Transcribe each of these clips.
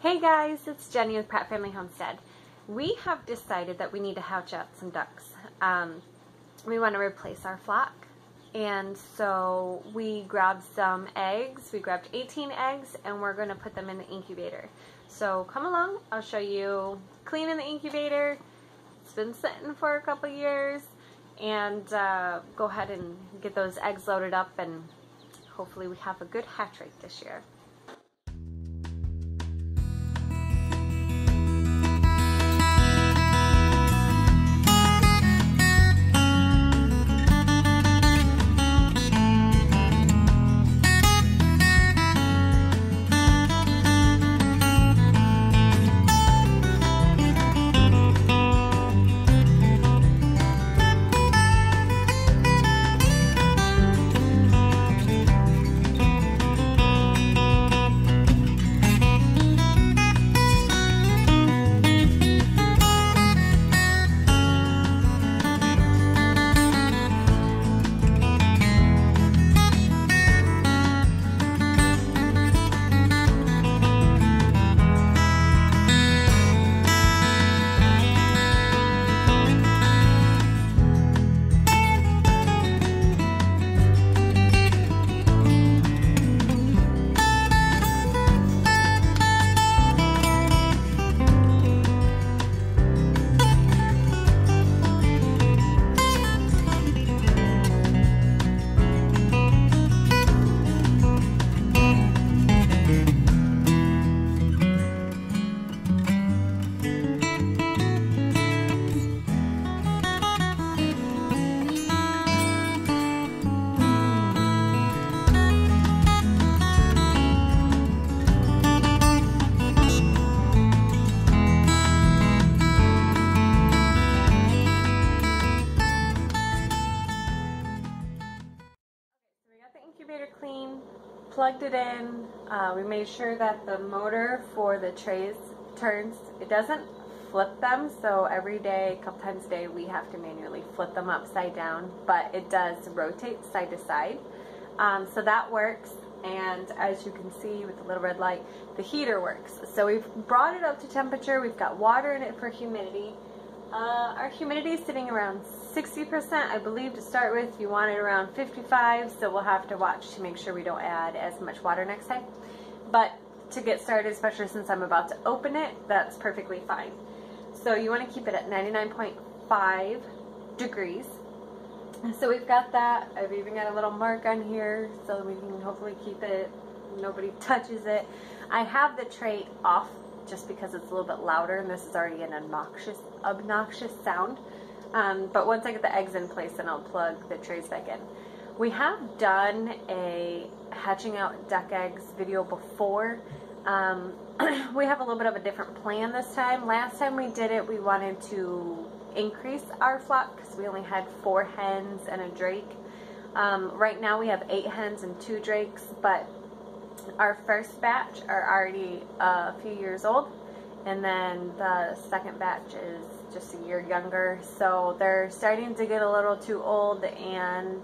Hey guys, it's Jenny with Pratt Family Homestead. We have decided that we need to hatch out some ducks. We want to replace our flock, and so we grabbed some eggs. We grabbed 18 eggs and we're going to put them in the incubator. So come along, I'll show you cleaning the incubator. It's been sitting for a couple years, and go ahead and get those eggs loaded up, and hopefully we have a good hatch rate this year. Incubator clean, plugged it in. We made sure that the motor for the trays turns. It doesn't flip them, so every day, a couple times a day, we have to manually flip them upside down, but it does rotate side to side. So that works, and as you can see with the little red light, the heater works. So we've brought it up to temperature. We've got water in it for humidity. Our humidity is sitting around 60%, I believe, to start with. You want it around 55, so we'll have to watch to make sure we don't add as much water next time. But to get started, especially since I'm about to open it, that's perfectly fine. So you want to keep it at 99.5 degrees. So we've got that. I've even got a little mark on here so we can hopefully keep it, nobody touches it. I have the tray off just because it's a little bit louder, and this is already an obnoxious sound. But once I get the eggs in place, then I'll plug the trays back in. We have done a hatching out duck eggs video before. We have a little bit of a different plan this time. Last time we did it, we wanted to increase our flock because we only had 4 hens and a drake. Right now we have 8 hens and 2 drakes, but our first batch are already a few years old, and then the second batch is just a year younger, so they're starting to get a little too old, and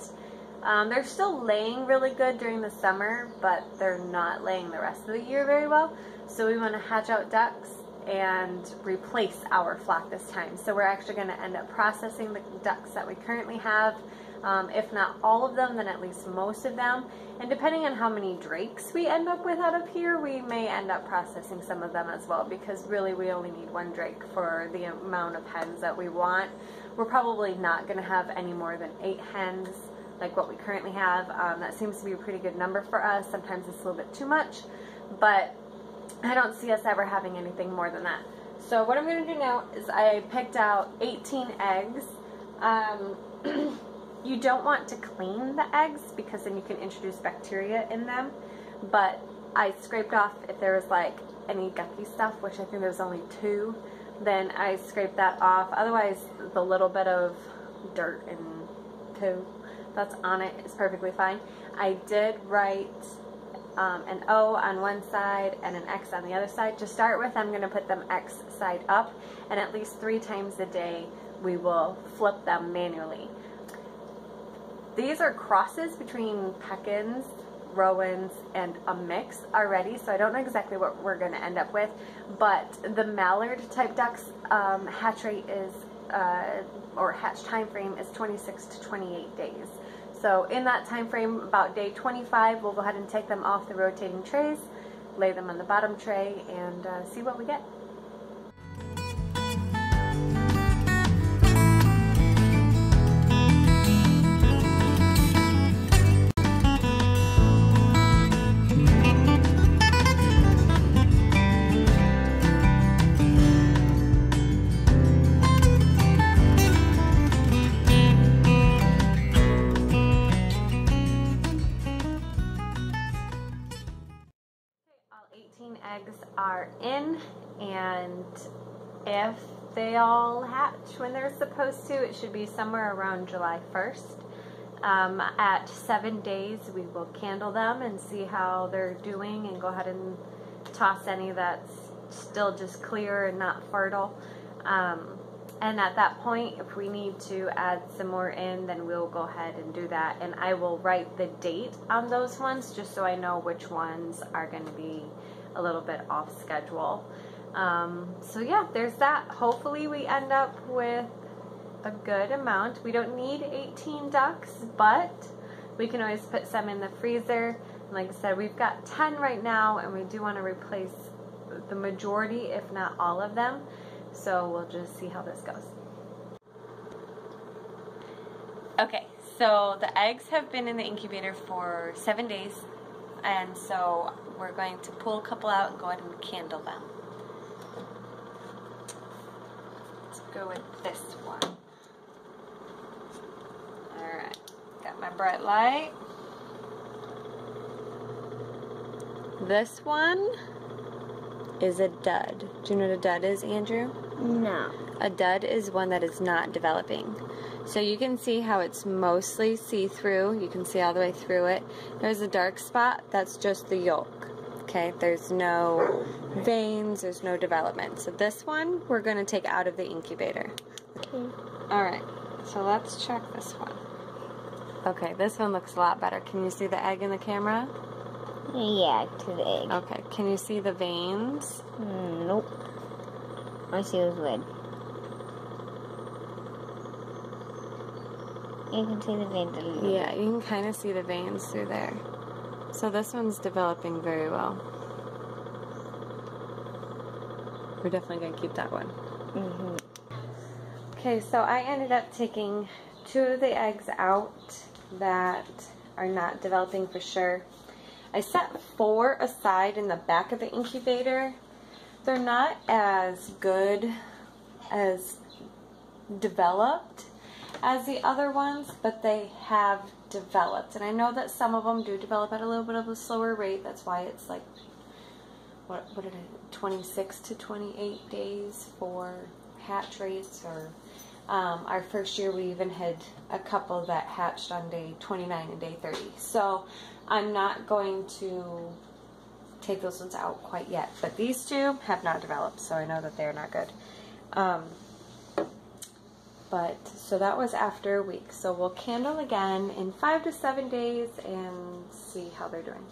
they're still laying really good during the summer, but they're not laying the rest of the year very well. So we want to hatch out ducks and replace our flock this time. So we're actually going to end up processing the ducks that we currently have. If not all of them, then at least most of them. And depending on how many drakes we end up with out of here, we may end up processing some of them as well, because really we only need 1 drake for the amount of hens that we want. We're probably not going to have any more than 8 hens like what we currently have. That seems to be a pretty good number for us. Sometimes it's a little bit too much, but I don't see us ever having anything more than that. So what I'm going to do now is I picked out 18 eggs. You don't want to clean the eggs because then you can introduce bacteria in them, but I scraped off if there was like any gucky stuff, which I think there's only 2, then I scraped that off. Otherwise, the little bit of dirt and poo that's on it is perfectly fine. I did write an O on one side and an X on the other side. To start with, I'm going to put them X side up, and at least 3 times a day we will flip them manually. These are crosses between Pekin's Rowans, and a mix already, so I don't know exactly what we're going to end up with, but the mallard type ducks hatch rate is, or hatch time frame is 26 to 28 days. So in that time frame, about day 25, we'll go ahead and take them off the rotating trays, lay them on the bottom tray, and see what we get. Eggs are in, and if they all hatch when they're supposed to, it should be somewhere around July 1st. At 7 days, we will candle them and see how they're doing, and go ahead and toss any that's still just clear and not fertile. And at that point, if we need to add some more in, then we'll go ahead and do that. And I will write the date on those ones just so I know which ones are going to be a little bit off schedule. So yeah, there's that. Hopefully we end up with a good amount. We don't need 18 ducks, but we can always put some in the freezer. Like I said, we've got 10 right now, and we do want to replace the majority, if not all of them. So we'll just see how this goes. Okay, so the eggs have been in the incubator for 7 days, and so we're going to pull a couple out and go ahead and candle them. Let's go with this one. Alright, got my bright light. This one is a dud. Do you know what a dud is, Andrew? No. A dud is one that is not developing. So you can see how it's mostly see-through. You can see all the way through it. There's a dark spot. That's just the yolk. Okay, there's no veins, there's no development. So this one we're going to take out of the incubator. Okay. Alright, so let's check this one. Okay, this one looks a lot better. Can you see the egg in the camera? Yeah, to the egg. Okay, can you see the veins? Nope. I see the lid. You can see the veins a little. Yeah, you can kind of see the veins through there. So this one's developing very well. We're definitely going to keep that one. Mm-hmm. Okay, so I ended up taking 2 of the eggs out that are not developing for sure. I set 4 aside in the back of the incubator. They're not as good as developed as the other ones, but they have developed. And I know that some of them do develop at a little bit of a slower rate. That's why it's like, what did I, 26 to 28 days for hatch rates. Or our first year we even had a couple that hatched on day 29 and day 30. So I'm not going to take those ones out quite yet. But these 2 have not developed, so I know that they're not good. So that was after a week. So we'll candle again in 5 to 7 days and see how they're doing.